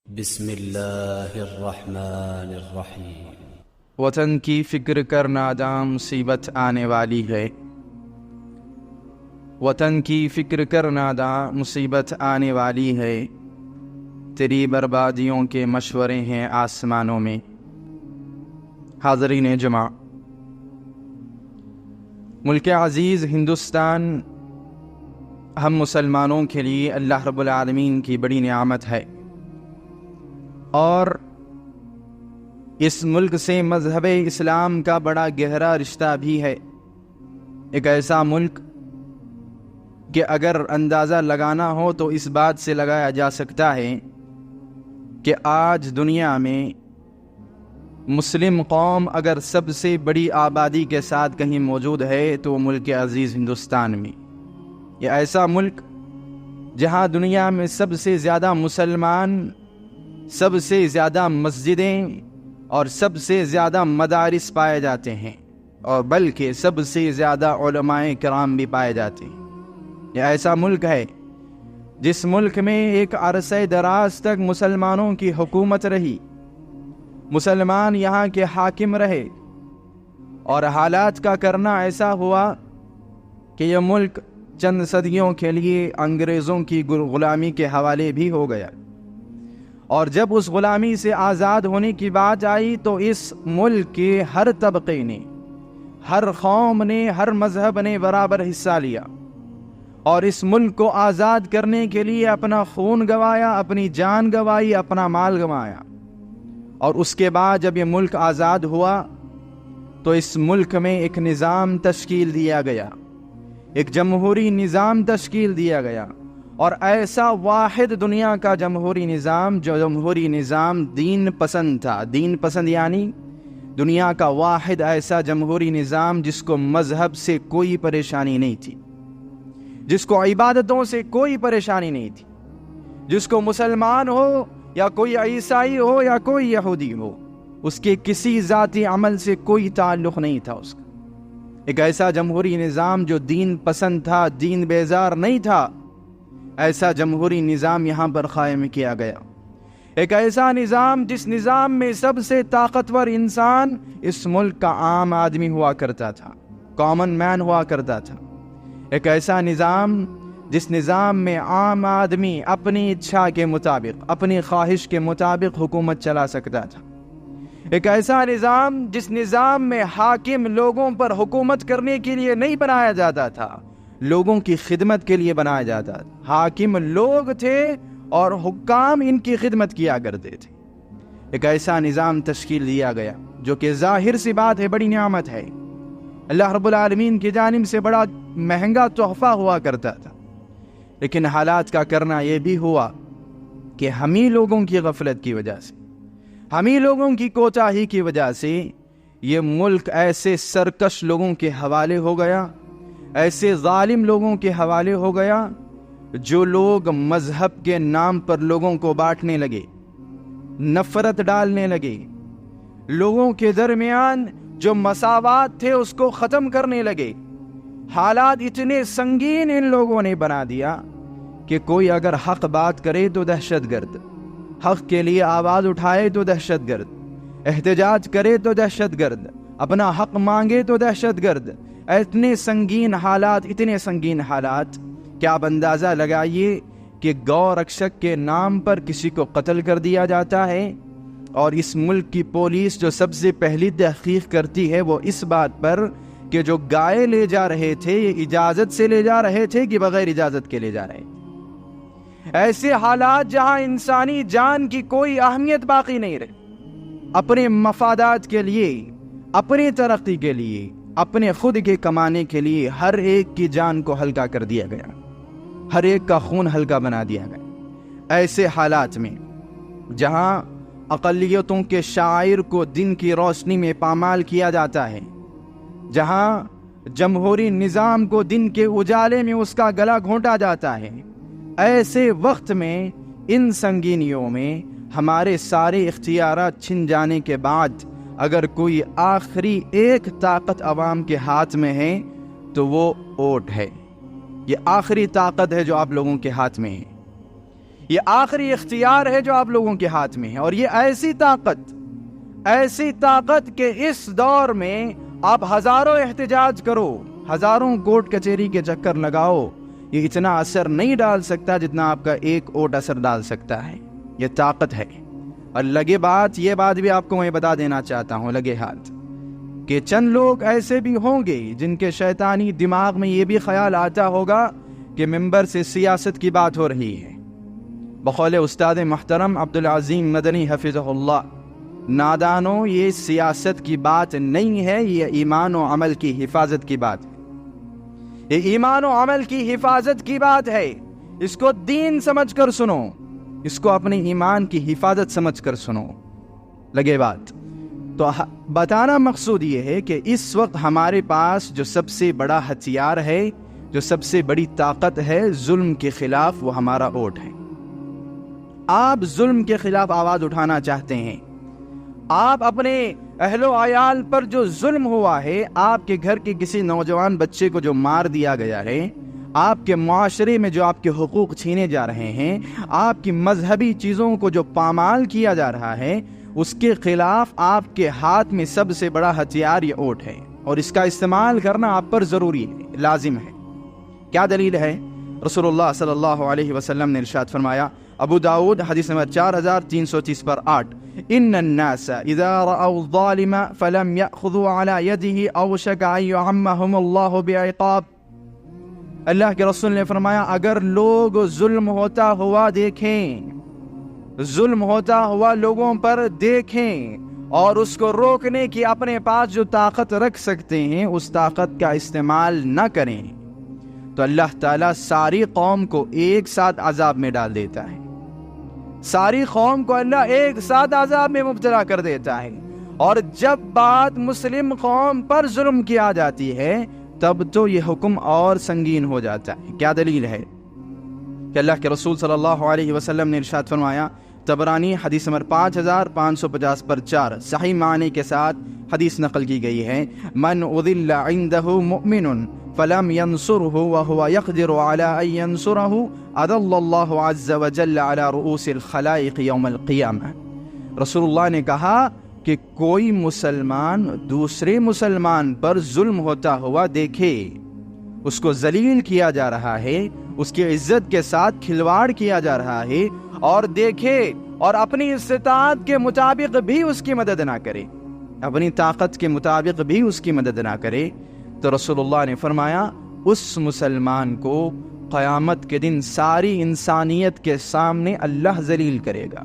بسم اللہ الرحمن الرحیم۔ وطن کی فکر کرنا جہاں مصیبت آنے والی ہے، وطن کی فکر کرنا جہاں مصیبت آنے والی ہے، تیری بربادیوں کے مشورے ہیں آسمانوں میں۔ حاضرین جمع، ملک عزیز ہندوستان ہم مسلمانوں کے لیے اللہ رب العالمین کی بڑی نعمت ہے، اور اس ملک سے مذہب اسلام کا بڑا گہرا رشتہ بھی ہے۔ ایک ایسا ملک کہ اگر اندازہ لگانا ہو تو اس بات سے لگایا جا سکتا ہے کہ آج دنیا میں مسلم قوم اگر سب سے بڑی آبادی کے ساتھ کہیں موجود ہے تو وہ ملک عزیز ہندوستان میں۔ یہ ایسا ملک جہاں دنیا میں سب سے زیادہ مسلمان، سب سے زیادہ مسجدیں اور سب سے زیادہ مدارس پائے جاتے ہیں، اور بلکہ سب سے زیادہ علماء کرام بھی پائے جاتے ہیں۔ یہ ایسا ملک ہے جس ملک میں ایک عرصہ دراز تک مسلمانوں کی حکومت رہی، مسلمان یہاں کے حاکم رہے، اور حالات کا کرنا ایسا ہوا کہ یہ ملک چند صدیوں کے لیے انگریزوں کی غلامی کے حوالے بھی ہو گیا، اور جب اس غلامی سے آزاد ہونے کی بات آئی تو اس ملک کے ہر طبقے نے، ہر قوم نے، ہر مذہب نے برابر حصہ لیا، اور اس ملک کو آزاد کرنے کے لیے اپنا خون گوایا، اپنی جان گوائی، اپنا مال گوایا۔ اور اس کے بعد جب یہ ملک آزاد ہوا تو اس ملک میں ایک نظام تشکیل دیا گیا، ایک جمہوری نظام تشکیل دیا گیا، اور ایسا واحد دنیا کا جمہوری نظام جو جمہوری نظام دین پسند تھا۔ دین پسند یعنی دنیا کا واحد ایسا جمہوری نظام جس کو مذہب سے کوئی پریشانی نہیں تھی، جس کو عبادتوں سے کوئی پریشانی نہیں تھی، جس کو مسلمان ہو یا کوئی عیسائی ہو یا کوئی یہودی ہو، اس کے کسی ذاتی عمل سے کوئی تعلق نہیں تھا اس کا۔ ایک ایسا جمہوری نظام جو دین پسند تھا، دین بیزار نہیں تھا، ایسا جمہوری نظام یہاں پر قائم کیا گیا۔ ایک ایسا نظام جس نظام میں سب سے طاقتور انسان اس ملک کا عام آدمی ہوا کرتا تھا، کامن مین ہوا کرتا تھا۔ ایک ایسا نظام جس نظام میں عام آدمی اپنی اچھا کے مطابق، اپنی خواہش کے مطابق حکومت چلا سکتا تھا۔ ایک ایسا نظام جس نظام میں حاکم لوگوں پر حکومت کرنے کے لیے نہیں بنایا جاتا تھا، لوگوں کی خدمت کے لیے بنایا جاتا تھا۔ حاکم لوگ تھے اور حکام ان کی خدمت کیا کرتے تھے۔ ایک ایسا نظام تشکیل دیا گیا جو کہ ظاہر سی بات ہے بڑی نعمت ہے، اللہ رب العالمین کی جانب سے بڑا مہنگا تحفہ ہوا کرتا تھا، لیکن حالات کا کرنا یہ بھی ہوا کہ ہمیں لوگوں کی غفلت کی وجہ سے، ہمیں لوگوں کی کوتاہی کی وجہ سے یہ ملک ایسے سرکش لوگوں کے حوالے ہو گیا، ایسے ظالم لوگوں کے حوالے ہو گیا جو لوگ مذہب کے نام پر لوگوں کو بانٹنے لگے، نفرت ڈالنے لگے، لوگوں کے درمیان جو مساوات تھے اس کو ختم کرنے لگے۔ حالات اتنے سنگین ان لوگوں نے بنا دیا کہ کوئی اگر حق بات کرے تو دہشت گرد، حق کے لیے آواز اٹھائے تو دہشت گرد، احتجاج کرے تو دہشت گرد، اپنا حق مانگے تو دہشت گرد۔ اتنے سنگین حالات، اتنے سنگین حالات کہ آپ اندازہ لگائیے کہ گو رکشک کے نام پر کسی کو قتل کر دیا جاتا ہے، اور اس ملک کی پولیس جو سب سے پہلی تحقیق کرتی ہے وہ اس بات پر کہ جو گائے لے جا رہے تھے یہ اجازت سے لے جا رہے تھے کہ بغیر اجازت کے لے جا رہے تھے۔ ایسے حالات جہاں انسانی جان کی کوئی اہمیت باقی نہیں رہی، اپنے مفادات کے لیے، اپنی ترقی کے لیے، اپنے خود کے کمانے کے لیے ہر ایک کی جان کو ہلکا کر دیا گیا، ہر ایک کا خون ہلکا بنا دیا گیا۔ ایسے حالات میں جہاں اقلیتوں کے شعائر کو دن کی روشنی میں پامال کیا جاتا ہے، جہاں جمہوری نظام کو دن کے اجالے میں اس کا گلا گھونٹا جاتا ہے، ایسے وقت میں، ان سنگینیوں میں ہمارے سارے اختیارات چھن جانے کے بعد اگر کوئی آخری ایک طاقت عوام کے ہاتھ میں ہے تو وہ ووٹ ہے۔ یہ آخری طاقت ہے جو آپ لوگوں کے ہاتھ میں ہے۔ یہ آخری اختیار ہے جو آپ لوگوں کے ہاتھ میں ہے، اور یہ ایسی طاقت کہ اس دور میں آپ ہزاروں احتجاج کرو، ہزاروں کورٹ کچہری کے چکر لگاؤ، یہ اتنا اثر نہیں ڈال سکتا جتنا آپ کا ایک ووٹ اثر ڈال سکتا ہے۔ یہ طاقت ہے۔ اور لگے بات، یہ بات بھی آپ کو میں بتا دینا چاہتا ہوں لگے ہاتھ، کہ چند لوگ ایسے بھی ہوں گے جن کے شیطانی دماغ میں یہ بھی خیال آتا ہوگا کہ ممبر سے سیاست کی بات ہو رہی ہے۔ بقول استاد محترم عبدالعظیم مدنی حفظہ اللہ، نادانوں، یہ سیاست کی بات نہیں ہے، یہ ایمان و عمل کی حفاظت کی بات ہے۔ یہ ایمان و عمل کی حفاظت کی بات ہے۔ اس کو دین سمجھ کر سنو، اس کو اپنے ایمان کی حفاظت سمجھ کر سنو۔ لگے بات تو بتانا مقصود یہ ہے کہ اس وقت ہمارے پاس جو سب سے بڑا ہتھیار ہے، جو سب سے بڑی طاقت ہے ظلم کے خلاف، وہ ہمارا ووٹ ہے۔ آپ ظلم کے خلاف آواز اٹھانا چاہتے ہیں، آپ اپنے اہل و عیال پر جو ظلم ہوا ہے، آپ کے گھر کے کسی نوجوان بچے کو جو مار دیا گیا ہے، آپ کے معاشرے میں جو آپ کے حقوق چھینے جا رہے ہیں، آپ کی مذہبی چیزوں کو جو پامال کیا جا رہا ہے، اس کے خلاف آپ کے ہاتھ میں سب سے بڑا ہتھیار یہ ووٹ ہے، اور اس کا استعمال کرنا آپ پر ضروری ہے، لازم ہے۔ کیا دلیل ہے؟ رسول اللہ صلی اللہ علیہ وسلم نے ارشاد فرمایا، ابو داؤد حدیث نمبر 4330 پر 8، ان الناس اذا رأوا الظالم فلم يأخذوا على يده اوشك ان يعمهم اللہ بعقاب۔ اللہ کے رسول نے فرمایا، اگر لوگ ظلم ہوتا ہوا دیکھیں، ظلم ہوتا ہوا لوگوں پر دیکھیں، اور اس کو روکنے کی اپنے پاس جو طاقت رکھ سکتے ہیں اس طاقت کا استعمال نہ کریں، تو اللہ تعالیٰ ساری قوم کو ایک ساتھ عذاب میں ڈال دیتا ہے۔ ساری قوم کو اللہ ایک ساتھ عذاب میں مبتلا کر دیتا ہے۔ اور جب بات مسلم قوم پر ظلم کیا جاتی ہے تب تو یہ حکم اور سنگین ہو جاتا ہے۔ کیا دلیل ہے؟ کہ اللہ کے رسول صلی اللہ علیہ وسلم نے ارشاد فرمایا، طبرانی حدیث نمبر 5550 پر 4 صحیح معنی کے ساتھ حدیث نقل کی گئی ہے، من اذل عنده مؤمن فلم ينصره وهو يقدر على ان ينصره اذل الله عز وجل على رؤوس الخلائق يوم القيامة۔ رسول اللہ نے کہا کہ کوئی مسلمان دوسرے مسلمان پر ظلم ہوتا ہوا دیکھے، اس کو ذلیل کیا جا رہا ہے، اس کی عزت کے ساتھ کھلواڑ کیا جا رہا ہے، اور دیکھے اور اپنی استطاعت کے مطابق بھی اس کی مدد نہ کرے، اپنی طاقت کے مطابق بھی اس کی مدد نہ کرے، تو رسول اللہ نے فرمایا اس مسلمان کو قیامت کے دن ساری انسانیت کے سامنے اللہ ذلیل کرے گا۔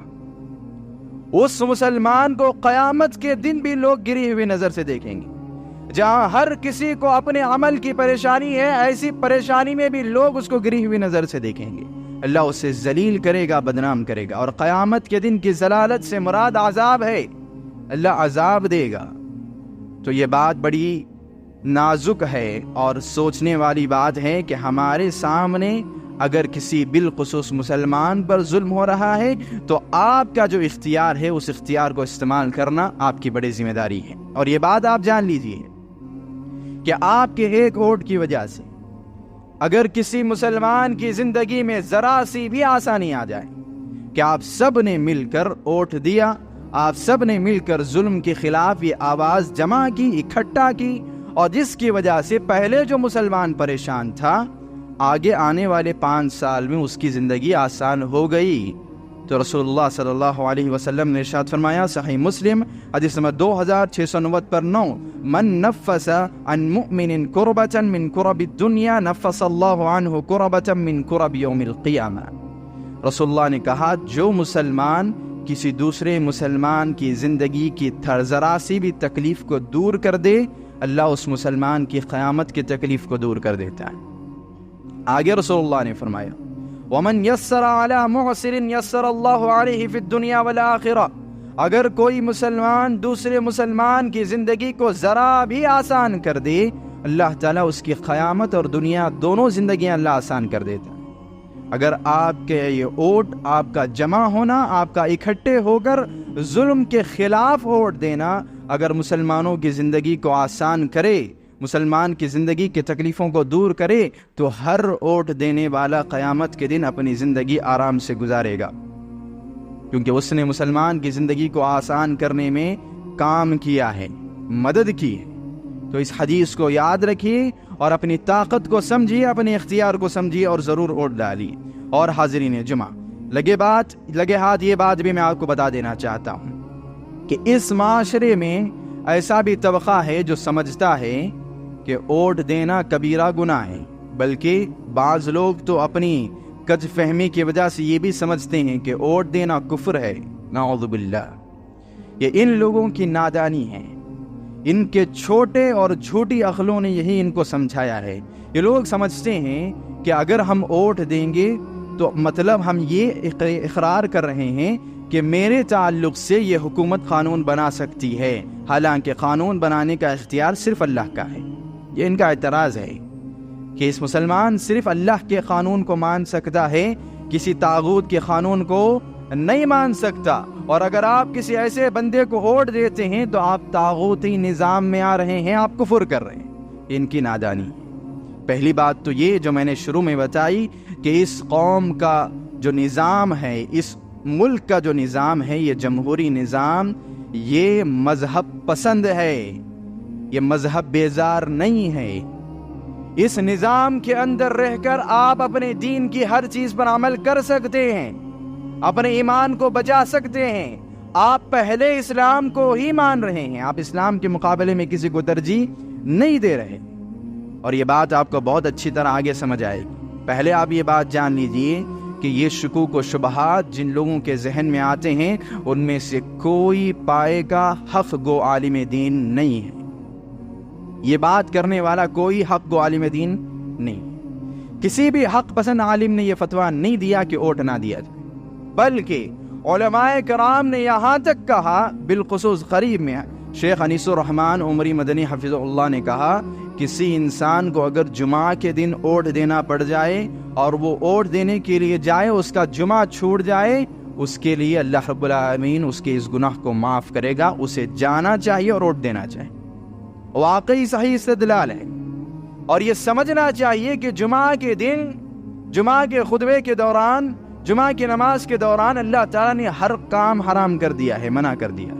اس مسلمان کو قیامت کے دن بھی لوگ گری ہوئی نظر سے دیکھیں گے۔ جہاں ہر کسی کو اپنے عمل کی پریشانی ہے، ایسی پریشانی میں بھی لوگ اس کو گری ہوئی نظر سے دیکھیں گے۔ اللہ اسے ذلیل کرے گا، بدنام کرے گا، اور قیامت کے دن کی ذلالت سے مراد عذاب ہے، اللہ عذاب دے گا۔ تو یہ بات بڑی نازک ہے اور سوچنے والی بات ہے کہ ہمارے سامنے اگر کسی بالخصوص مسلمان پر ظلم ہو رہا ہے تو آپ کا جو اختیار ہے اس اختیار کو استعمال کرنا آپ کی بڑی ذمہ داری ہے۔ اور یہ بات آپ جان لیجئے کہ آپ کے ایک ووٹ کی وجہ سے اگر کسی مسلمان کی زندگی میں ذرا سی بھی آسانی آ جائے کہ آپ سب نے مل کر ووٹ دیا، آپ سب نے مل کر ظلم کے خلاف یہ آواز جمع کی، اکٹھا کی، اور جس کی وجہ سے پہلے جو مسلمان پریشان تھا آگے آنے والے 5 سال میں اس کی زندگی آسان ہو گئی، تو رسول اللہ صلی اللہ علیہ وسلم نے ارشاد فرمایا، صحیح مسلم حدیث نمبر 2690 پر 9، من نفس عن مؤمن کربة من کرب الدنیا نفس اللہ عنہ کربة من کرب یوم القیامہ۔ رسول اللہ نے کہا جو مسلمان کسی دوسرے مسلمان کی زندگی کی ذرا سی بھی تکلیف کو دور کر دے، اللہ اس مسلمان کی قیامت کی تکلیف کو دور کر دیتا ہے۔ آگے رسول اللہ نے فرمایا، وَمَنْ يَسَّرَ عَلَى مُعْسِرٍ يَسَّرَ اللَّهُ عَلَيْهِ فِي الدُّنْيَا وَالْآخِرَةِ۔ اگر کوئی مسلمان دوسرے مسلمان کی زندگی کو ذرا بھی آسان کر دے، اللہ تعالیٰ اس کی قیامت اور دنیا دونوں زندگیاں اللہ آسان کر دیتا ہے۔ اگر آپ کے یہ ووٹ، آپ کا جمع ہونا، آپ کا اکٹھے ہو کر ظلم کے خلاف ووٹ دینا اگر مسلمانوں کی زندگی کو آسان کرے، مسلمان کی زندگی کی تکلیفوں کو دور کرے تو ہر ووٹ دینے والا قیامت کے دن اپنی زندگی آرام سے گزارے گا، کیونکہ اس نے مسلمان کی زندگی کو آسان کرنے میں کام کیا ہے، مدد کی ہے۔ تو اس حدیث کو یاد رکھیے اور اپنی طاقت کو سمجھیے، اپنے اختیار کو سمجھیے اور ضرور ووٹ ڈالیے۔ اور حاضرین جمعہ، لگے ہاتھ یہ بات بھی میں آپ کو بتا دینا چاہتا ہوں کہ اس معاشرے میں ایسا بھی طبقہ ہے جو سمجھتا ہے کہ ووٹ دینا کبیرہ گناہ ہے، بلکہ بعض لوگ تو اپنی کج فہمی کی وجہ سے یہ بھی سمجھتے ہیں کہ ووٹ دینا کفر ہے، نعوذ باللہ۔ یہ ان لوگوں کی نادانی ہے، ان کے چھوٹے اور جھوٹی عقلوں نے یہی ان کو سمجھایا ہے۔ یہ لوگ سمجھتے ہیں کہ اگر ہم ووٹ دیں گے تو مطلب ہم یہ اقرار کر رہے ہیں کہ میرے تعلق سے یہ حکومت قانون بنا سکتی ہے، حالانکہ قانون بنانے کا اختیار صرف اللہ کا ہے۔ یہ ان کا اعتراض ہے کہ اس مسلمان صرف اللہ کے قانون کو مان سکتا ہے، کسی طاغوت کے قانون کو نہیں مان سکتا، اور اگر آپ کسی ایسے بندے کو ووٹ دیتے ہیں تو آپ طاغوتی نظام میں آ رہے ہیں، آپ کفر کر رہے ہیں۔ ان کی نادانی۔ پہلی بات تو یہ جو میں نے شروع میں بتائی کہ اس قوم کا جو نظام ہے، اس ملک کا جو نظام ہے، یہ جمہوری نظام، یہ مذہب پسند ہے، یہ مذہب بیزار نہیں ہے۔ اس نظام کے اندر رہ کر آپ اپنے دین کی ہر چیز پر عمل کر سکتے ہیں، اپنے ایمان کو بچا سکتے ہیں۔ آپ پہلے اسلام کو ہی مان رہے ہیں، آپ اسلام کے مقابلے میں کسی کو ترجیح نہیں دے رہے، اور یہ بات آپ کو بہت اچھی طرح آگے سمجھ آئے گی۔ پہلے آپ یہ بات جان لیجئے کہ یہ شکوک و شبہات جن لوگوں کے ذہن میں آتے ہیں، ان میں سے کوئی پائے کا حق گو عالم دین نہیں ہے۔ یہ بات کرنے والا کوئی حق گو عالم دین نہیں۔ کسی بھی حق پسند عالم نے یہ فتویٰ نہیں دیا کہ ووٹ نہ دیا جائے، بلکہ علماء کرام نے یہاں تک کہا، بالخصوص قریب میں شیخ انیس الرحمن عمری مدنی حفظ اللہ نے کہا، کسی انسان کو اگر جمعہ کے دن ووٹ دینا پڑ جائے اور وہ ووٹ دینے کے لیے جائے، اس کا جمعہ چھوٹ جائے، اس کے لیے اللہ رب العالمین اس کے اس گناہ کو معاف کرے گا۔ اسے جانا چاہیے اور ووٹ دینا چاہیے۔ واقعی صحیح استدلال ہے، اور یہ سمجھنا چاہیے کہ جمعہ کے دن، جمعہ کے خطبے کے دوران، جمعہ کی نماز کے دوران اللہ تعالیٰ نے ہر کام حرام کر دیا ہے، منع کر دیا ہے۔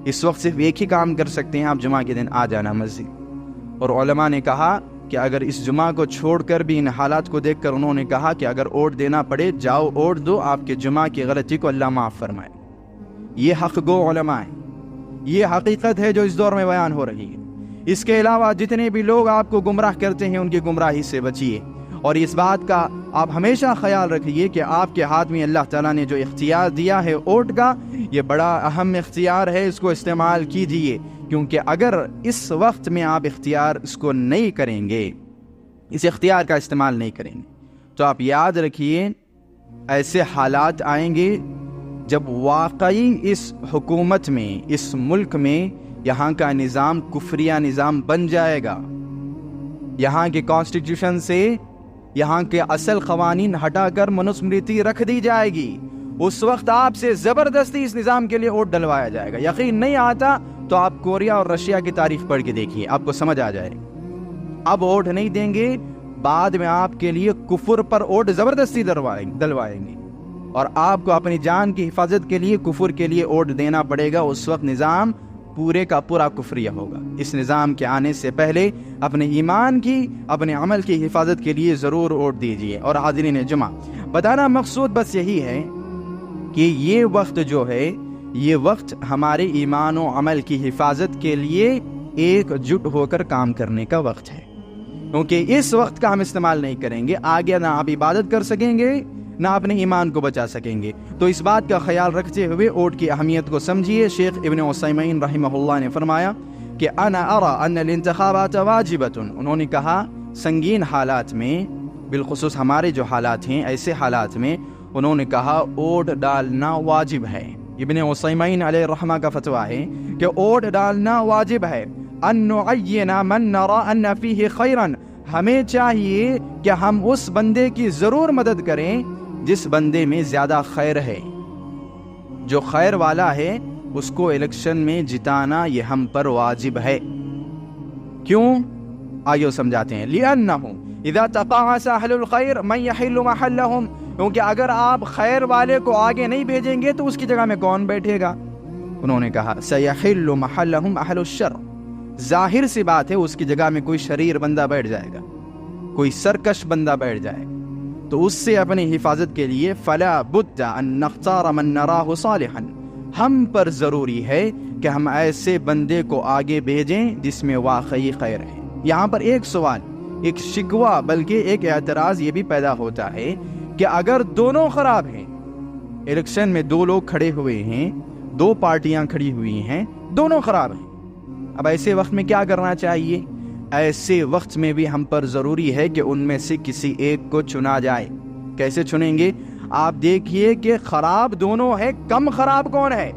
اس وقت صرف ایک ہی کام کر سکتے ہیں آپ، جمعہ کے دن آ جانا مسجد۔ اور علماء نے کہا کہ اگر اس جمعہ کو چھوڑ کر بھی ان حالات کو دیکھ کر انہوں نے کہا کہ اگر ووٹ دینا پڑے جاؤ ووٹ دو، آپ کے جمعہ کی غلطی کو اللہ معاف فرمائے۔ یہ حق گو علماء ہیں، یہ حقیقت ہے جو اس دور میں بیان ہو رہی ہے۔ اس کے علاوہ جتنے بھی لوگ آپ کو گمراہ کرتے ہیں ان کی گمراہی سے بچیے، اور اس بات کا آپ ہمیشہ خیال رکھیے کہ آپ کے ہاتھ میں اللہ تعالیٰ نے جو اختیار دیا ہے ووٹ کا، یہ بڑا اہم اختیار ہے، اس کو استعمال کیجیے، کیونکہ اگر اس وقت میں آپ اختیار اس کو نہیں کریں گے، اس اختیار کا استعمال نہیں کریں گے، تو آپ یاد رکھیے ایسے حالات آئیں گے جب واقعی اس حکومت میں، اس ملک میں یہاں کا نظام کفریہ نظام بن جائے گا، یہاں کے کانسٹیٹیوشن سے یہاں کے اصل قوانین ہٹا کر منوسمرتی رکھ دی جائے گی۔ اس وقت آپ سے زبردستی اس نظام کے لیے ووٹ ڈلوایا جائے گا۔ یقین نہیں آتا تو آپ کوریا اور رشیا کی تاریخ پڑھ کے دیکھیے، آپ کو سمجھ آ جائے گا۔ اب ووٹ نہیں دیں گے، بعد میں آپ کے لیے کفر پر ووٹ زبردستی دلوائیں گے، اور آپ کو اپنی جان کی حفاظت کے لیے کفر کے لیے ووٹ دینا پڑے گا۔ اس وقت نظام پورے کا پورا کفریہ ہوگا۔ اس نظام کے آنے سے پہلے اپنے ایمان کی، اپنے عمل کی حفاظت کے لیے ضرور ووٹ دیجیے۔ اور حاضرین جمعہ، بتانا مقصود بس یہی ہے کہ یہ وقت جو ہے، یہ وقت ہمارے ایمان و عمل کی حفاظت کے لیے ایک جٹ ہو کر کام کرنے کا وقت ہے، کیونکہ اس وقت کا ہم استعمال نہیں کریں گے، آگے نہ آپ عبادت کر سکیں گے نہ اپنے ایمان کو بچا سکیں گے۔ تو اس بات کا خیال رکھتے ہوئے ووٹ کی اہمیت کو سمجھیے۔ شیخ ابن عثیمین رحمہ اللہ نے فرمایا کہ انا ارى ان الانتخابات واجبۃ، انہوں نے کہا سنگین حالات میں، بالخصوص ہمارے جو حالات ہیں، ایسے حالات میں انہوں نے کہا ووٹ ڈالنا واجب ہے۔ ابن عثیمین علیہ الرحمہ کا فتویٰ ہے کہ ووٹ ڈالنا واجب ہے۔ ان نعین من نرى ان فیہ خیرا، ہمیں چاہیے کہ ہم اس بندے کی ضرور مدد کریں جس بندے میں زیادہ خیر ہے، جو خیر والا ہے اس کو الیکشن میں جتانا یہ ہم پر واجب ہے۔ کیوں؟ آگے وہ سمجھاتے ہیں لِأَنَّهُ إِذَا تَقَاعَسَ أَهْلُ الْخَيْرِ مَنْ يَحِلُّ مَحَلَّهُمْ، کیونکہ اگر آپ خیر والے کو آگے نہیں بھیجیں گے تو اس کی جگہ میں کون بیٹھے گا؟ انہوں نے کہا سَيَحِلُّ مَحَلَّهُمْ أَهْلُ الشَّرِّ، ظاہر سی بات ہے اس کی جگہ میں کوئی شریر بندہ بیٹھ جائے گا، کوئی سرکش بندہ بیٹھ جائے گا، تو اس سے اپنی حفاظت کے لیے فَلَا بُدَّ أَن نَخْتَارَ مَن نَرَاهُ صَالِحًا، ہم پر ضروری ہے کہ ہم ایسے بندے کو آگے بھیجیں جس میں واقعی خیر ہے۔ یہاں پر ایک سوال، ایک شکوہ، بلکہ ایک اعتراض یہ بھی پیدا ہوتا ہے کہ اگر دونوں خراب ہیں، الیکشن میں دو لوگ کھڑے ہوئے ہیں، دو پارٹیاں کھڑی ہوئی ہیں، دونوں خراب ہیں، اب ایسے وقت میں کیا کرنا چاہیے؟ ایسے وقت میں بھی ہم پر ضروری ہے کہ ان میں سے کسی ایک کو چنا جائے۔ کیسے چنیں گے؟ آپ دیکھیے کہ خراب دونوں ہے، کم خراب کون ہے؟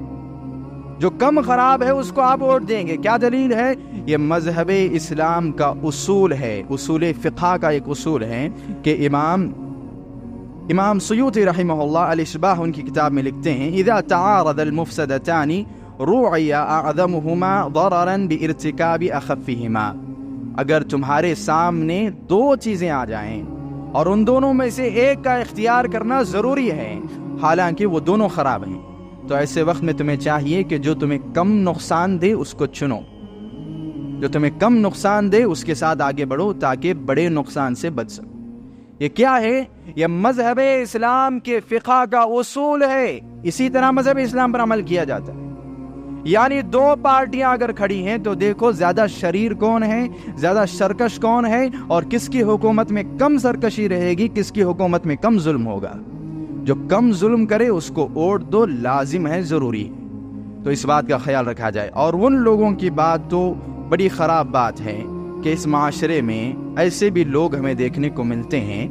جو کم خراب ہے اس کو آپ ووٹ دیں گے۔ کیا دلیل ہے؟ یہ مذہب اسلام کا اصول ہے، اصول فقہ کا ایک اصول ہے کہ امام سیوطی رحمہ اللہ الاشباح ان کی کتاب میں لکھتے ہیں اذا تعارض المفسدتان روعی اعظمهما ضررا بارتکاب اخفهما، اگر تمہارے سامنے دو چیزیں آ جائیں اور ان دونوں میں سے ایک کا اختیار کرنا ضروری ہے حالانکہ وہ دونوں خراب ہیں، تو ایسے وقت میں تمہیں چاہیے کہ جو تمہیں کم نقصان دے اس کو چنو، جو تمہیں کم نقصان دے اس کے ساتھ آگے بڑھو تاکہ بڑے نقصان سے بچ سکو۔ یہ کیا ہے؟ یہ مذہب اسلام کے فقہ کا اصول ہے، اسی طرح مذہب اسلام پر عمل کیا جاتا ہے۔ یعنی دو پارٹیاں اگر کھڑی ہیں تو دیکھو زیادہ شریر کون ہے، زیادہ سرکش کون ہے، اور کس کی حکومت میں کم سرکشی رہے گی، کس کی حکومت میں کم ظلم ہوگا۔ جو کم ظلم کرے اس کو ووٹ دو، لازم ہے، ضروری ہے، تو اس بات کا خیال رکھا جائے۔ اور ان لوگوں کی بات تو بڑی خراب بات ہے کہ اس معاشرے میں ایسے بھی لوگ ہمیں دیکھنے کو ملتے ہیں،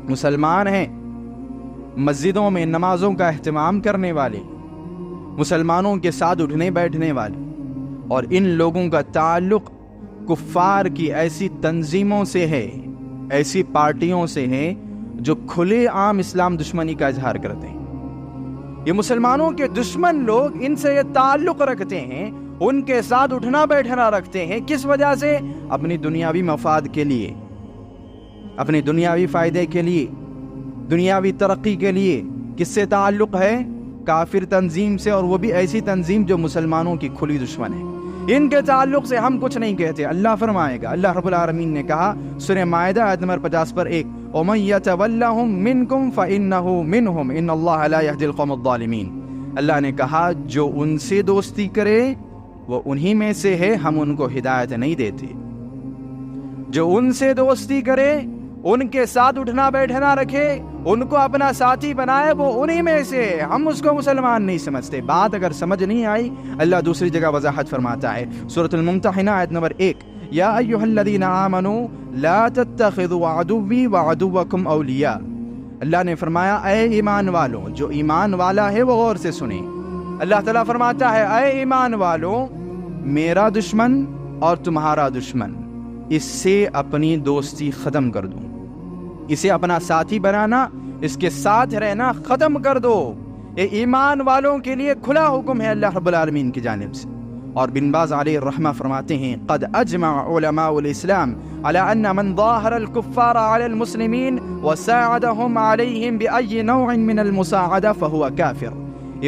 مسلمان ہیں، مسجدوں میں نمازوں کا اہتمام کرنے والے، مسلمانوں کے ساتھ اٹھنے بیٹھنے والے، اور ان لوگوں کا تعلق کفار کی ایسی تنظیموں سے ہے، ایسی پارٹیوں سے ہے جو کھلے عام اسلام دشمنی کا اظہار کرتے ہیں۔ یہ مسلمانوں کے دشمن لوگ ان سے یہ تعلق رکھتے ہیں، ان کے ساتھ اٹھنا بیٹھنا رکھتے ہیں، کس وجہ سے؟ اپنی دنیاوی مفاد کے لیے، اپنے دنیاوی فائدے کے لیے، دنیاوی ترقی کے لیے۔ کس سے تعلق ہے؟ کافر تنظیم سے، اور وہ بھی ایسی تنظیم جو مسلمانوں کی کھلی دشمن ہے۔ ان کے تعلق سے ہم کچھ نہیں کہتے، اللہ فرمائے گا، اللہ رب العالمین نے کہا سورہ مائدہ آیت نمبر 50 پر 1 وَمَن يَتَوَلَّهُم مِّنكُمْ فَإِنَّهُ مِنْهُمْ إِنَّ اللَّهَ لَا يَهْدِي الْقَوْمَ الظَّالِمِينَ۔ اللہ نے کہا جو ان سے دوستی کرے وہ انہی میں سے ہے، ہم ان کو ہدایت نہیں دیتے۔ جو ان سے دوستی کرے، ان کے ساتھ اٹھنا بیٹھنا رکھے، ان کو اپنا ساتھی بنائے، وہ انہی میں سے، ہم اس کو مسلمان نہیں سمجھتے۔ بات اگر سمجھ نہیں آئی، اللہ دوسری جگہ وضاحت فرماتا ہے سورۃ الممتحنہ آیت نمبر 1 یا ایھا الذین آمنوا لا تتخذوا عدوی وعدوکم اولیاء۔ اللہ نے فرمایا اے ایمان والو، جو ایمان والا ہے وہ غور سے سنیں، اللہ تعالیٰ فرماتا ہے اے ایمان والو، میرا دشمن اور تمہارا دشمن، اس سے اپنی دوستی ختم کر دو، اسے اپنا ساتھی بنانا، اس کے ساتھ رہنا ختم کر دو۔ یہ ایمان والوں کے لیے کھلا حکم ہے اللہ رب العالمین کی جانب سے۔ اور بن باز علیہ الرحمہ فرماتے ہیں قد اجمع علماء الاسلام على ان من ظاہر الكفار على المسلمین وساعدهم عليهم بأي نوع من المساعدة فهو کافر۔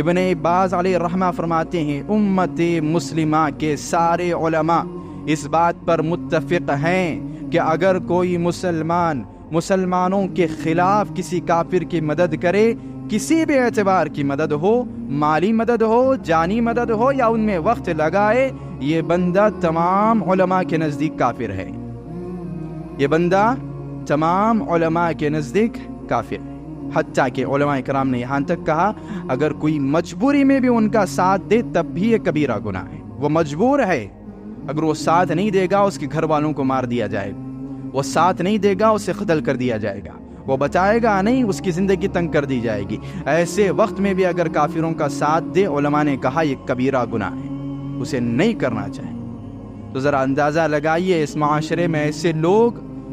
ابن باز علیہ الرحمہ فرماتے ہیں امت مسلمہ کے سارے علماء اس بات پر متفق ہیں کہ اگر کوئی مسلمان مسلمانوں کے خلاف کسی کافر کی مدد کرے، کسی بھی اعتبار کی مدد ہو، مالی مدد ہو، جانی مدد ہو، یا ان میں وقت لگائے، یہ بندہ تمام علماء کے نزدیک کافر ہے، یہ بندہ تمام علماء کے نزدیک کافر ہے۔ حتیٰ کہ علماء کرام نے یہاں تک کہا اگر کوئی مجبوری میں بھی ان کا ساتھ دے تب بھی یہ کبیرہ گناہ ہے، وہ مجبور ہے، اگر وہ ساتھ نہیں دے گا اس کے گھر والوں کو مار دیا جائے گا، وہ ساتھ نہیں دے گا اسے قتل کر دیا جائے گا، وہ بچائے گا نہیں اس کی زندگی تنگ کر دی جائے گی۔ ایسے وقت میں بھی اگر کافروں کا ساتھ دے، علماء نے کہا یہ کبیرہ گناہ ہے، اسے نہیں کرنا چاہیے۔ تو ذرا اندازہ لگائیے اس معاشرے میں ایسے لوگ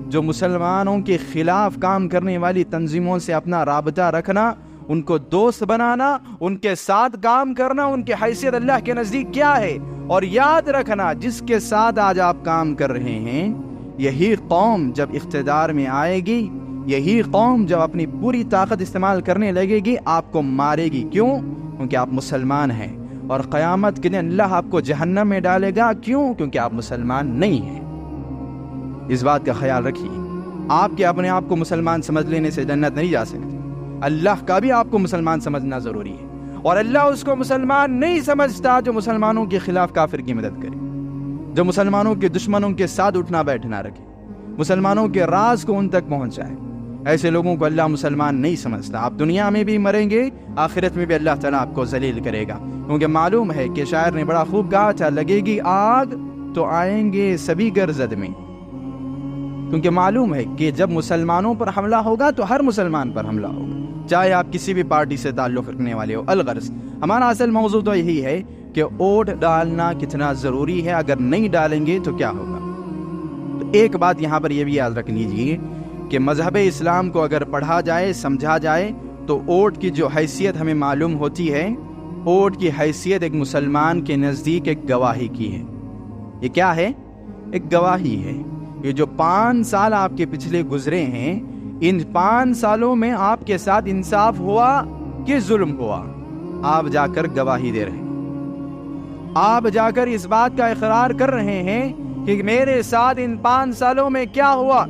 جو مسلمانوں کے خلاف کام کرنے والی تنظیموں سے اپنا رابطہ رکھنا، ان کو دوست بنانا، ان کے ساتھ کام کرنا، ان کی حیثیت اللہ کے نزدیک کیا ہے۔ اور یاد رکھنا جس کے ساتھ آج آپ کام کر رہے ہیں یہی قوم جب اقتدار میں آئے گی، یہی قوم جب اپنی پوری طاقت استعمال کرنے لگے گی، آپ کو مارے گی۔ کیوں؟ کیونکہ آپ مسلمان ہیں، اور قیامت کے دن اللہ آپ کو جہنم میں ڈالے گا۔ کیوں؟ کیونکہ آپ مسلمان نہیں ہیں۔ اس بات کا خیال رکھیے، آپ کے اپنے آپ کو مسلمان سمجھ لینے سے جنت نہیں جا سکتے، اللہ کا بھی آپ کو مسلمان سمجھنا ضروری ہے، اور اللہ اس کو مسلمان نہیں سمجھتا جو مسلمانوں کے خلاف کافر کی مدد کرے، جو مسلمانوں کے دشمنوں کے ساتھ اٹھنا بیٹھنا رکھے، مسلمانوں کے راز کو ان تک پہنچائے۔ ایسے لوگوں کو اللہ مسلمان نہیں سمجھتا۔ آپ دنیا میں بھی مریں گے، آخرت میں بھی اللہ تعالیٰ آپ کو ذلیل کرے گا، کیونکہ معلوم ہے کہ شاعر نے بڑا خوب کہا تھا، لگے گی آگ تو آئیں گے سبھی گرزد میں، کیونکہ معلوم ہے کہ جب مسلمانوں پر حملہ ہوگا تو ہر مسلمان پر حملہ ہوگا، چاہے آپ کسی بھی پارٹی سے تعلق رکھنے والے ہو۔ الغرض ہمارا اصل موضوع تو یہی ہے کہ ووٹ ڈالنا کتنا ضروری ہے، اگر نہیں ڈالیں گے تو کیا ہوگا۔ تو ایک بات یہاں پر یہ بھی یاد رکھ لیجیے کہ مذہب اسلام کو اگر پڑھا جائے، سمجھا جائے، تو ووٹ کی جو حیثیت ہمیں معلوم ہوتی ہے، ووٹ کی حیثیت ایک مسلمان کے نزدیک ایک گواہی کی ہے۔ یہ کیا ہے؟ ایک گواہی ہے۔ یہ جو 5 سال آپ کے پچھلے گزرے ہیں، ان 5 سالوں میں آپ کے ساتھ انصاف ہوا کہ ظلم ہوا، آپ جا کر گواہی دے رہے ہیں، آپ جا کر اس بات کا اقرار کر رہے ہیں کہ میرے ساتھ ان 5 سالوں میں کیا ہوا،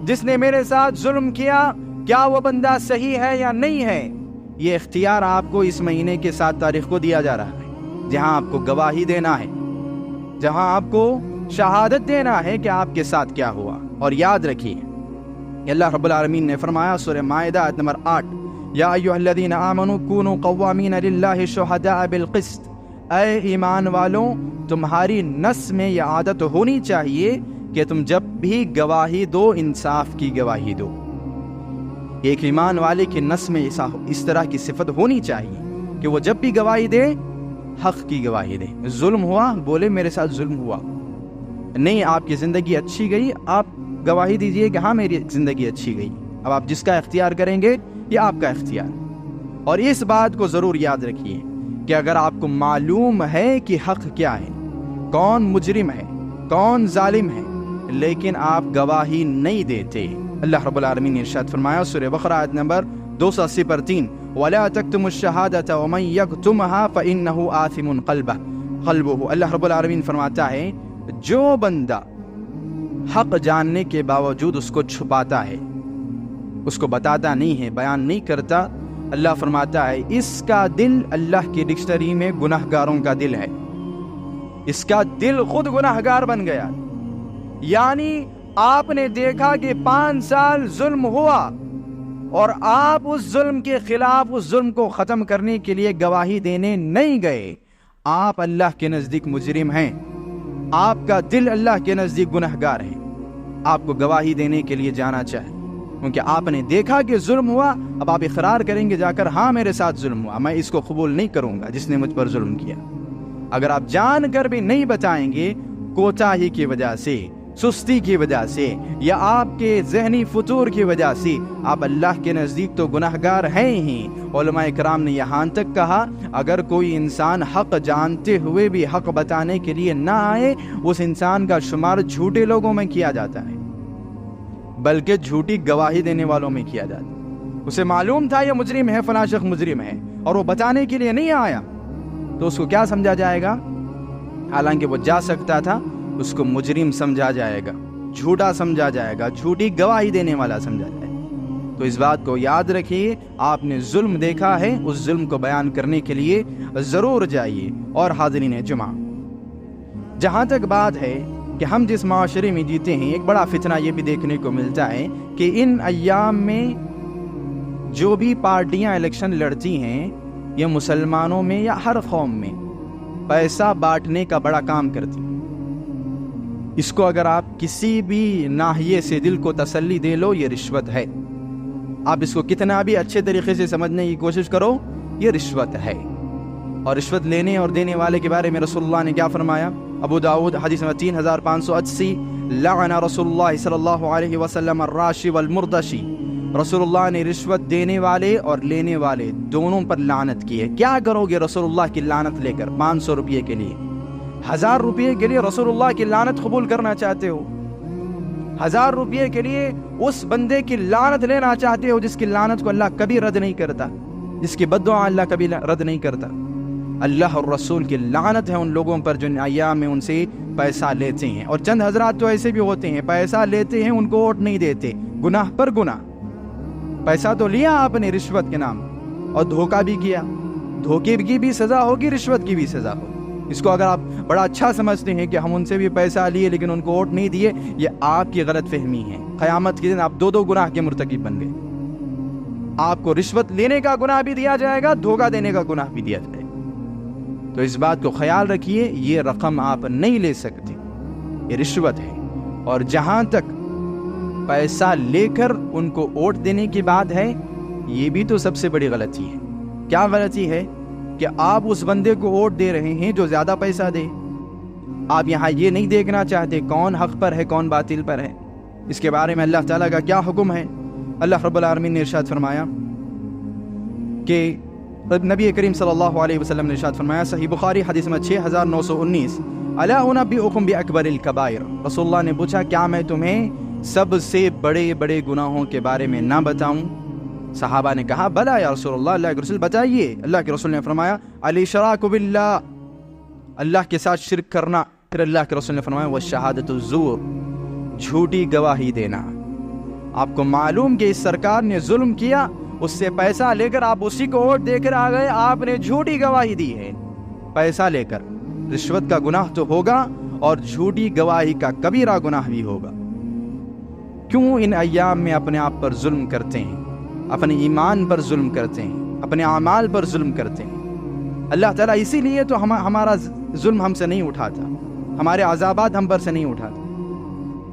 جس نے میرے ساتھ ظلم کیا کیا وہ بندہ صحیح ہے یا نہیں ہے۔ یہ اختیار آپ کو اس مہینے کے 7 تاریخ کو دیا جا رہا ہے، جہاں آپ کو گواہی دینا ہے، جہاں آپ کو شہادت دینا ہے کہ آپ کے ساتھ کیا ہوا۔ اور یاد رکھیے، اللہ رب العالمین نے فرمایا سورہ مائدہ آیت نمبر 8، یا ایھا الذین آمنوا کونوا قوامین للہ شہداء بالقسط، اے ایمان والوں، تمہاری نس میں یہ عادت ہونی چاہیے کہ تم جب بھی گواہی دو، انصاف کی گواہی دو۔ ایک ایمان والے کی نس میں اس طرح کی صفت ہونی چاہیے کہ وہ جب بھی گواہی دے، حق کی گواہی دے۔ ظلم ہوا، بولے میرے ساتھ ظلم ہوا، نہیں آپ کی زندگی اچھی گئی، آپ گواہی دیجئے کہ ہاں میری زندگی اچھی گئی۔ اب آپ جس کا اختیار کریں گے یہ آپ کا اختیار۔ اور اس بات کو ضرور یاد رکھیے کہ اگر آپ کو معلوم ہے کہ حق کیا ہے، کون مجرم ہے، کون ظالم ہے، لیکن آپ گواہی نہیں دیتے، اللہ رب العالمین نے ارشاد فرمایا سورہ بقرہ آیت نمبر 280 پر 3، وَلَا تَكْتُمُوا الشَّهَادَةَ وَمَنْ يَكْتُمْهَا فَإِنَّهُ آثِمٌ قَلْبُهُ۔ اللہ رب العالمین فرماتا ہے جو بندہ حق جاننے کے باوجود اس کو چھپاتا ہے، اس کو بتاتا نہیں ہے، بیان نہیں کرتا، اللہ فرماتا ہے اس کا دل اللہ کی ڈکشنری میں گناہگاروں کا دل ہے، اس کا دل خود گناہگار بن گیا۔ یعنی آپ نے دیکھا کہ 5 سال ظلم ہوا اور آپ اس ظلم کے خلاف اس ظلم کو ختم کرنے کے لیے گواہی دینے نہیں گئے، آپ اللہ کے نزدیک مجرم ہیں، آپ کا دل اللہ کے نزدیک گنہگار ہے، آپ کو گواہی دینے کے لیے جانا چاہیے، کیونکہ آپ نے دیکھا کہ ظلم ہوا۔ اب آپ اقرار کریں گے جا کر، ہاں میرے ساتھ ظلم ہوا، میں اس کو قبول نہیں کروں گا جس نے مجھ پر ظلم کیا۔ اگر آپ جان کر بھی نہیں بتائیں گے، کوتاہی کی وجہ سے، سستی کی وجہ سے، یا آپ کے ذہنی فتور کی وجہ سے، آپ اللہ کے نزدیک تو گناہگار ہیں ہی۔ علماء کرام نے یہاں تک کہا اگر کوئی انسان حق جانتے ہوئے بھی حق بتانے کے لیے نہ آئے، اس انسان کا شمار جھوٹے لوگوں میں کیا جاتا ہے، بلکہ جھوٹی گواہی دینے والوں میں کیا جاتا ہے۔ اسے معلوم تھا یہ مجرم ہے، فلاں شخص مجرم ہے، اور وہ بتانے کے لیے نہیں آیا، تو اس کو کیا سمجھا جائے گا؟ حالانکہ وہ جا سکتا تھا، اس کو مجرم سمجھا جائے گا، جھوٹا سمجھا جائے گا، جھوٹی گواہی دینے والا سمجھا جائے گا۔ تو اس بات کو یاد رکھیے، آپ نے ظلم دیکھا ہے، اس ظلم کو بیان کرنے کے لیے ضرور جائیے۔ اور حاضرین جمعہ، جہاں تک بات ہے کہ ہم جس معاشرے میں جیتے ہیں، ایک بڑا فتنہ یہ بھی دیکھنے کو ملتا ہے کہ ان ایام میں جو بھی پارٹیاں الیکشن لڑتی ہیں، یہ مسلمانوں میں یا ہر قوم میں پیسہ بانٹنے کا بڑا کام کرتی ہیں۔ اس کو اگر آپ کسی بھی ناحیے سے دل کو تسلی دے لو، یہ رشوت ہے۔ آپ اس کو کتنا بھی اچھے طریقے سے سمجھنے کی کوشش کرو، یہ رشوت ہے۔ اور رشوت لینے اور دینے والے کے بارے میں رسول اللہ نے کیا فرمایا؟ ابو داؤد حدیث نمبر 3580، لعن رسول اللہ صلی اللہ علیہ وسلم الراشی والمردشی، رسول اللہ نے رشوت دینے والے اور لینے والے دونوں پر لعنت کی ہے۔ کیا کرو گے رسول اللہ کی لعنت لے کر؟ 500 روپے کے لیے، 1000 روپے کے لیے رسول اللہ کی لعنت قبول کرنا چاہتے ہو؟ 1000 روپے کے لیے اس بندے کی لعنت لینا چاہتے ہو جس کی لعنت کو اللہ کبھی رد نہیں کرتا، جس کی بد دعا اللہ کبھی رد نہیں کرتا. اللہ اور رسول کی لعنت ہے ان لوگوں پر جو ان ایام میں ان سے پیسہ لیتے ہیں. اور چند حضرات تو ایسے بھی ہوتے ہیں پیسہ لیتے ہیں ان کو ووٹ نہیں دیتے، گناہ پر گناہ. پیسہ تو لیا آپ نے رشوت کے نام اور دھوکہ بھی کیا، دھوکے کی بھی سزا ہوگی، رشوت کی بھی سزا ہوگی. اس کو اگر آپ بڑا اچھا سمجھتے ہیں کہ ہم ان سے بھی پیسہ لیے لیکن ان کو ووٹ نہیں دیے، یہ آپ کی غلط فہمی ہے. قیامت کے دن آپ دو گناہ کے مرتکب بن گئے. آپ کو رشوت لینے کا گناہ بھی دیا جائے گا، دھوکہ دینے کا گناہ بھی دیا جائے گا. تو اس بات کو خیال رکھیے، یہ رقم آپ نہیں لے سکتے، یہ رشوت ہے. اور جہاں تک پیسہ لے کر ان کو ووٹ دینے کی بات ہے، یہ بھی تو سب سے بڑی غلطی ہے. کیا غلطی ہے؟ کہ آپ اس بندے کو ووٹ دے رہے ہیں جو زیادہ پیسہ دے. آپ یہاں یہ نہیں دیکھنا چاہتے کون حق پر ہے کون باطل پر ہے. اس کے بارے میں اللہ تعالیٰ کا کیا حکم ہے؟ اللہ رب العالمین نے ارشاد فرمایا کہ نبی کریم صلی اللہ علیہ وسلم نے ارشاد فرمایا، صحیح بخاری حدیث میں 6919، الا انبئکم باکبر الکبائر. رسول اللہ نے پوچھا کیا میں تمہیں سب سے بڑے بڑے گناہوں کے بارے میں نہ بتاؤں؟ صحابہ نے کہا بلا یا رسول اللہ، اللہ کے رسول بتائیے. اللہ کے رسول نے فرمایا الاشراک باللہ، اللہ کے ساتھ شرک کرنا. پھر اللہ کے رسول نے فرمایا والشہادۃ الزور، جھوٹی گواہی دینا. آپ کو معلوم کہ اس سرکار نے ظلم کیا، اس سے پیسہ لے کر آپ اسی کو ووٹ دے کر آ گئے، آپ نے جھوٹی گواہی دی ہے. پیسہ لے کر رشوت کا گناہ تو ہوگا اور جھوٹی گواہی کا کبیرہ گناہ بھی ہوگا. کیوں ان ایام میں اپنے آپ پر ظلم کرتے ہیں، اپنے ایمان پر ظلم کرتے ہیں، اپنے اعمال پر ظلم کرتے ہیں؟ اللہ تعالیٰ اسی لیے تو ہمارا ظلم ہم سے نہیں اٹھاتا، ہمارے عذابات ہم پر سے نہیں اٹھاتا.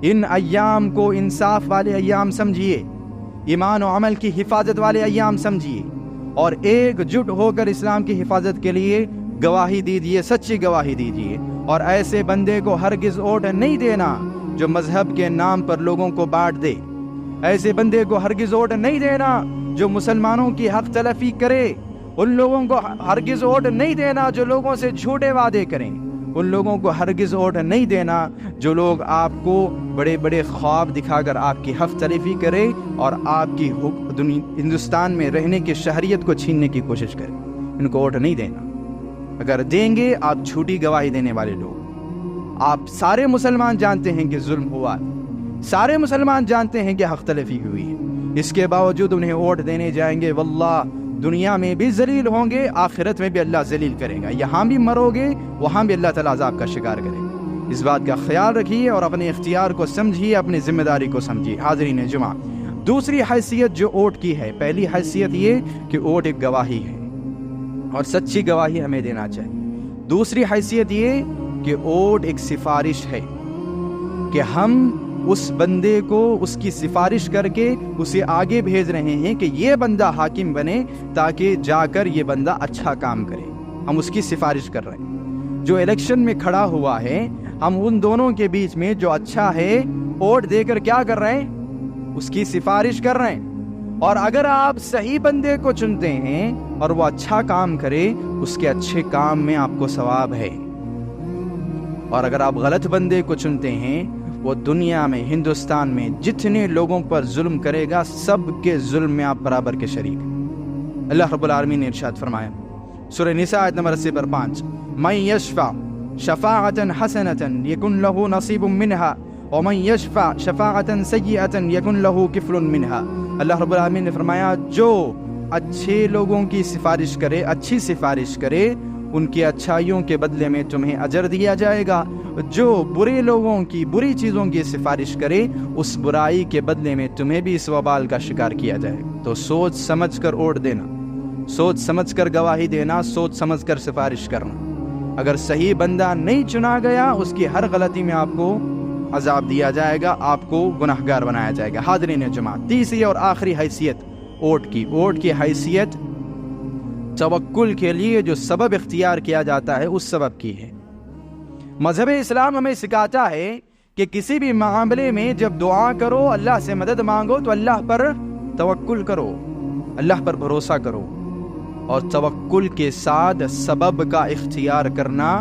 ان ایام کو انصاف والے ایام سمجھیے، ایمان و عمل کی حفاظت والے ایام سمجھیے، اور ایک جٹ ہو کر اسلام کی حفاظت کے لیے گواہی دیجیے، سچی گواہی دیجیے. اور ایسے بندے کو ہرگز ووٹ نہیں دینا جو مذہب کے نام پر لوگوں کو بانٹ دے. ایسے بندے کو ہرگز ووٹ نہیں دینا جو مسلمانوں کی حق تلفی کرے. ان لوگوں کو ہرگز ووٹ نہیں دینا جو لوگوں سے جھوٹے وعدے کریں. ان لوگوں کو ہرگز ووٹ نہیں دینا جو لوگ آپ کو بڑے بڑے خواب دکھا کر آپ کی حق تلفی کرے اور آپ کی ہندوستان میں رہنے کی شہریت کو چھیننے کی کوشش کرے. ان کو ووٹ نہیں دینا. اگر دیں گے آپ جھوٹی گواہی دینے والے لوگ. آپ سارے مسلمان جانتے ہیں کہ ظلم ہوا، سارے مسلمان جانتے ہیں کہ حق تلفی ہوئی ہے، اس کے باوجود انہیں ووٹ دینے جائیں گے. واللہ دنیا میں بھی ذلیل ہوں گے، آخرت میں بھی اللہ ذلیل کرے گا. یہاں بھی مرو گے، وہاں بھی اللہ تعالیٰ عذاب کا شکار کرے گا. اس بات کا خیال رکھیے اور اپنے اختیار کو سمجھیے، اپنی ذمہ داری کو سمجھیے. حاضرین جمعہ، دوسری حیثیت جو ووٹ کی ہے، پہلی حیثیت یہ کہ ووٹ ایک گواہی ہے اور سچی گواہی ہمیں دینا چاہیے. دوسری حیثیت یہ کہ ووٹ ایک سفارش ہے کہ ہم اس بندے کو اس کی سفارش کر کے اسے آگے بھیج رہے ہیں کہ یہ بندہ حاکم بنے تاکہ جا کر یہ بندہ اچھا کام کرے. ہم اس کی سفارش کر رہے ہیں. جو الیکشن میں کھڑا ہوا ہے، ہم ان دونوں کے بیچ میں جو اچھا ہے ووٹ دے کر کیا کر رہے ہیں؟ اس کی سفارش کر رہے ہیں. اور اگر آپ صحیح بندے کو چنتے ہیں اور وہ اچھا کام کرے، اس کے اچھے کام میں آپ کو ثواب ہے. اور اگر آپ غلط بندے کو چنتے ہیں، وہ دنیا میں ہندوستان میں جتنے لوگوں پر ظلم کرے گا، سب کے ظلم میں آپ برابر کے شریک. اللہ رب العالمین نے ارشاد فرمایا سورہ نساء آیت نمبر 5، من یشفع شفاعۃ حسنۃ یکن لہ نصیب منہا ومن یشفع شفاعۃ سیئۃ یکن لہ کفل منہا. اللہ رب العالمین نے فرمایا جو اچھے لوگوں کی سفارش کرے، اچھی سفارش کرے، ان کی اچھائیوں کے بدلے میں تمہیں اجر دیا جائے گا. جو برے لوگوں کی بری چیزوں کی سفارش کرے، اس برائی کے بدلے میں تمہیں بھی اس وبال کا شکار کیا جائے گا. تو سوچ سمجھ کر ووٹ دینا، سوچ سمجھ کر گواہی دینا، سوچ سمجھ کر سفارش کرنا. اگر صحیح بندہ نہیں چنا گیا، اس کی ہر غلطی میں آپ کو عذاب دیا جائے گا، آپ کو گناہگار بنایا جائے گا. حاضرین جماعت، تیسری اور آخری حیثیت ووٹ کی حیثیت توکل کے لیے جو سبب اختیار کیا جاتا ہے اس سبب کی ہے. مذہب اسلام ہمیں سکھاتا ہے کہ کسی بھی معاملے میں جب دعا کرو، اللہ سے مدد مانگو تو اللہ پر توکل کرو، اللہ پر بھروسہ کرو، اور توکل کے ساتھ سبب کا اختیار کرنا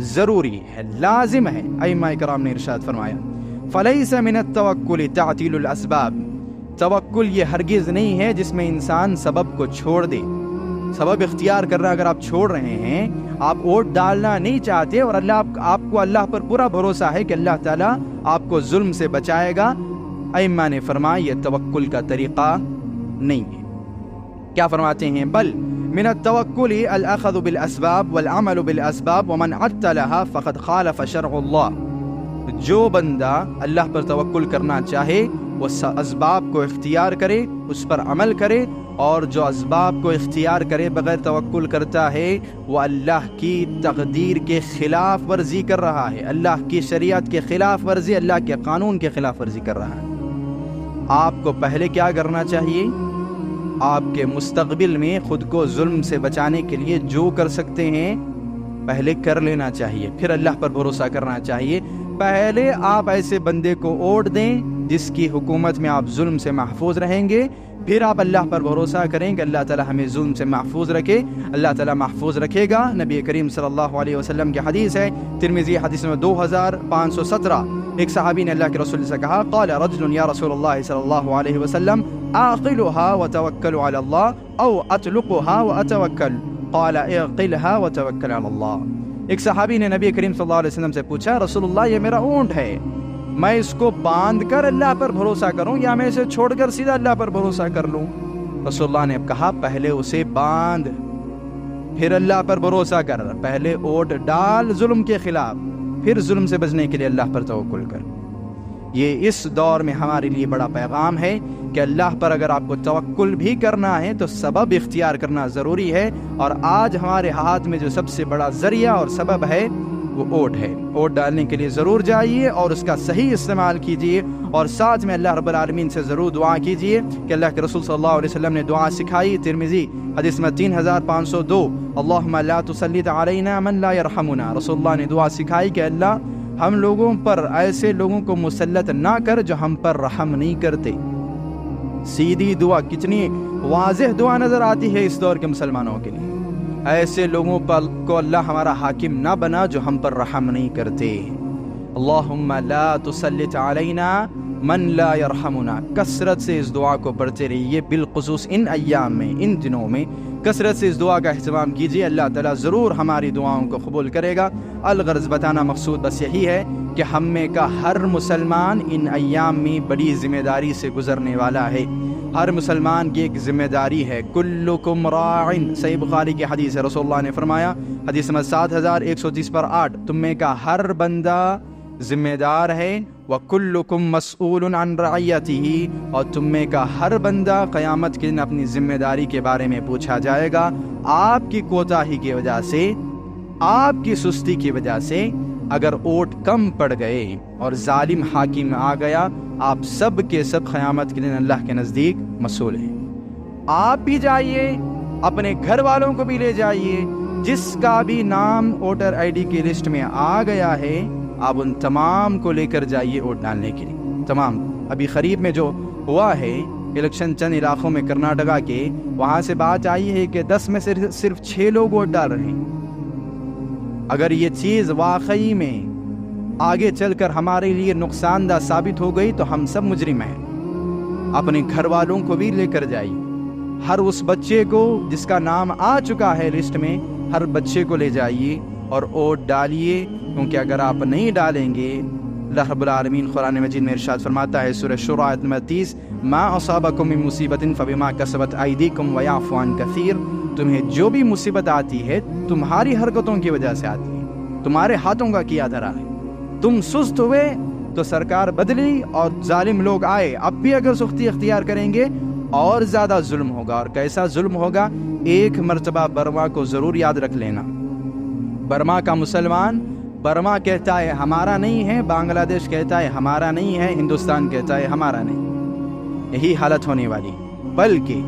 ضروری ہے، لازم ہے. ائمہ کرام نے ارشاد فرمایا فلیس من التوکل تعطیل الاسباب، توکل یہ ہرگز نہیں ہے جس میں انسان سبب کو چھوڑ دے. سبب اختیار کرنا اگر آپ چھوڑ رہے ہیں، آپ ووٹ ڈالنا نہیں چاہتے اور آپ کو اللہ پر پورا بھروسہ ہے کہ اللہ تعالیٰ آپ کو ظلم سے بچائے گا، ائمہ نے فرمایا یہ توکل کا طریقہ نہیں ہے. کیا فرماتے ہیں؟ بل من التوکل الاخذ بالاسباب والعمل بالاسباب ومن عطلها فقد خالف شرع اللہ. جو بندہ اللہ پر توکل کرنا چاہے وہ اسباب کو اختیار کرے، اس پر عمل کرے، اور جو اسباب کو اختیار کرے بغیر توکل کرتا ہے وہ اللہ کی تقدیر کے خلاف ورزی کر رہا ہے، اللہ کی شریعت کے خلاف ورزی، اللہ کے قانون کے خلاف ورزی کر رہا ہے. آپ کو پہلے کیا کرنا چاہیے؟ آپ کے مستقبل میں خود کو ظلم سے بچانے کے لیے جو کر سکتے ہیں پہلے کر لینا چاہیے، پھر اللہ پر بھروسہ کرنا چاہیے. پہلے آپ ایسے بندے کو ووٹ دیں جس کی حکومت میں آپ ظلم سے محفوظ رہیں گے، پھر آپ اللہ پر بھروسہ کریں کہ اللہ تعالیٰ ہمیں ظلم سے محفوظ رکھے. اللہ تعالیٰ محفوظ رکھے گا. نبی کریم صلی اللہ علیہ وسلم کی حدیث ہے، ترمذی حدیث میں 2517. ایک صحابی نے اللہ کے رسول سے کہا، قال رجل یا رسول اللہ صلی اللہ علیہ وسلم اعقلها وتوکل علی اللہ او اطلقها واتوکل، قال اعقلها وتوکل علی اللہ. ایک صحابی نے نبی کریم صلی اللہ علیہ وسلم سے پوچھا، رسول اللہ یہ میرا اونٹ ہے، میں اس کو باندھ کر اللہ پر بھروسہ کروں یا میں اسے چھوڑ کر سیدھا اللہ پر بھروسہ کر لوں؟ رسول اللہ نے کہا پہلے اسے باندھ پھر اللہ پر بھروسہ کر، پہلے ووٹ ڈال ظلم کے خلاف، پھر ظلم سے بچنے کے لیے اللہ پر توکل کر. یہ اس دور میں ہمارے لیے بڑا پیغام ہے کہ اللہ پر اگر آپ کو توکل بھی کرنا ہے تو سبب اختیار کرنا ضروری ہے. اور آج ہمارے ہاتھ میں جو سب سے بڑا ذریعہ اور سبب ہے وہ ووٹ ہے. ووٹ ڈالنے کے لیے ضرور جائیے اور اس کا صحیح استعمال کیجیے، اور ساتھ میں اللہ رب العالمین سے ضرور دعا کیجیے کہ اللہ کے رسول صلی اللہ علیہ وسلم نے دعا سکھائی، ترمذی حدیث میں 3502، اللہم لا تسلط علینا من لا یرحمنا. رسول اللہ نے دعا سکھائی کہ اللہ ہم لوگوں پر ایسے لوگوں کو مسلط نہ کر جو ہم پر رحم نہیں کرتے. سیدھی دعا، کتنی واضح دعا نظر آتی ہے اس دور کے مسلمانوں کے لیے. ایسے لوگوں پر کو اللہ ہمارا حاکم نہ بنا جو ہم پر رحم نہیں کرتے. اللہم لا تسلط علینا من لا یرحمنا. کثرت سے اس دعا کو پڑھتے رہیے، بالخصوص ان ایام میں، ان دنوں میں کثرت سے اس دعا کا اہتمام کیجیے. اللہ تعالیٰ ضرور ہماری دعاؤں کو قبول کرے گا. الغرض بتانا مقصود بس یہی ہے کہ ہم میں کا ہر مسلمان ان ایام میں بڑی ذمہ داری سے گزرنے والا ہے. ہر مسلمان کی ایک ذمہ داری ہے. کلکم راعن، صحیح بخاری کی حدیث ہے، رسول اللہ نے فرمایا، حدیث نمبر 7130 پر 8، تم میں کا ہر بندہ ذمہ دار ہے. وَكُلُّكُمْ مَسْئُولٌ عَنْ رَعِيَّتِهِ، اور تم میں کا ہر بندہ قیامت کے دن اپنی ذمہ داری کے بارے میں پوچھا جائے گا. آپ کی کوتاہی کی وجہ سے، آپ کی سستی کی وجہ سے اگر ووٹ کم پڑ گئے اور ظالم حاکم آ گیا، آپ سب کے سب قیامت کے دن اللہ کے نزدیک مسئول ہیں. آپ بھی جائیے، اپنے گھر والوں کو بھی لے جائیے، جس کا بھی نام ووٹر آئی ڈی کی لسٹ میں آ گیا ہے آپ ان تمام کو لے کر جائیے ووٹ ڈالنے کے لیے. تمام. ابھی قریب میں جو ہوا ہے الیکشن چند علاقوں میں کرناٹکا کے، وہاں سے بات آئی ہے کہ 10 میں سے صرف 6 لوگ ووٹ ڈال رہے ہیں. اگر یہ چیز واقعی میں آگے چل کر ہمارے لیے نقصان دہ ثابت ہو گئی تو ہم سب مجرم ہیں. اپنے گھر والوں کو بھی لے کر جائیے. ہر اس بچے کو جس کا نام آ چکا ہے لسٹ میں، ہر بچے کو لے جائیے اور ووٹ ڈالیے. کیونکہ اگر آپ نہیں ڈالیں گے، اللہ رب العالمین قرآن مجید میں ارشاد فرماتا ہے سورہ شورى آیت نمبر 30، ما اصابکم من مصیبت فبما کسبت ایدیکم ویعفو عن کثیر. تمہیں جو بھی مصیبت آتی ہے تمہاری حرکتوں کی وجہ سے آتی ہے، تمہارے ہاتھوں کا کیا دھرا ہے. تم سست ہوئے تو سرکار بدلی اور ظالم لوگ آئے. اب بھی اگر سختی اختیار کریں گے اور زیادہ ظلم ہوگا. اور کیسا ظلم ہوگا؟ ایک مرتبہ برما کو ضرور یاد رکھ لینا. برما کا مسلمان، برما کہتا ہے ہمارا نہیں ہے، بنگلہ دیش کہتا ہے ہمارا نہیں ہے، ہندوستان کہتا ہے ہمارا نہیں. یہی حالت ہونے والی، بلکہ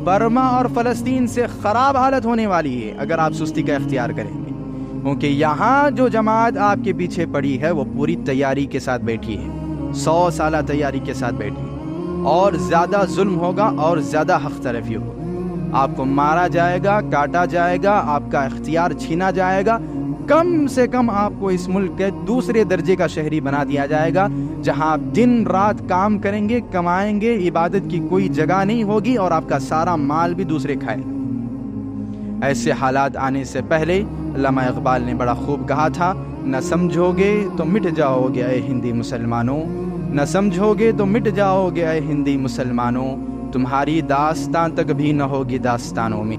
برما اور فلسطین سے خراب حالت ہونے والی ہے اگر آپ سستی کا اختیار کریں گے. کیونکہ یہاں جو جماعت آپ کے پیچھے پڑی ہے وہ پوری تیاری کے ساتھ بیٹھی ہے، 100 سالہ تیاری کے ساتھ بیٹھی ہے، اور زیادہ ظلم ہوگا اور زیادہ حق طرفی ہوگا. آپ کو مارا جائے گا، کاٹا جائے گا، آپ کا اختیار چھینا جائے گا. کم سے کم آپ کو اس ملک کے دوسرے درجے کا شہری بنا دیا جائے گا، جہاں آپ دن رات کام کریں گے، کمائیں گے، عبادت کی کوئی جگہ نہیں ہوگی اور آپ کا سارا مال بھی دوسرے کھائیں گے۔ ایسے حالات آنے سے پہلے علامہ اقبال نے بڑا خوب کہا تھا، نہ سمجھو گے تو مٹ جاؤ گے اے ہندی مسلمانوں، نہ سمجھو گے تو مٹ جاؤ گے اے ہندی مسلمانوں، تمہاری داستان تک بھی نہ ہوگی داستانوں میں۔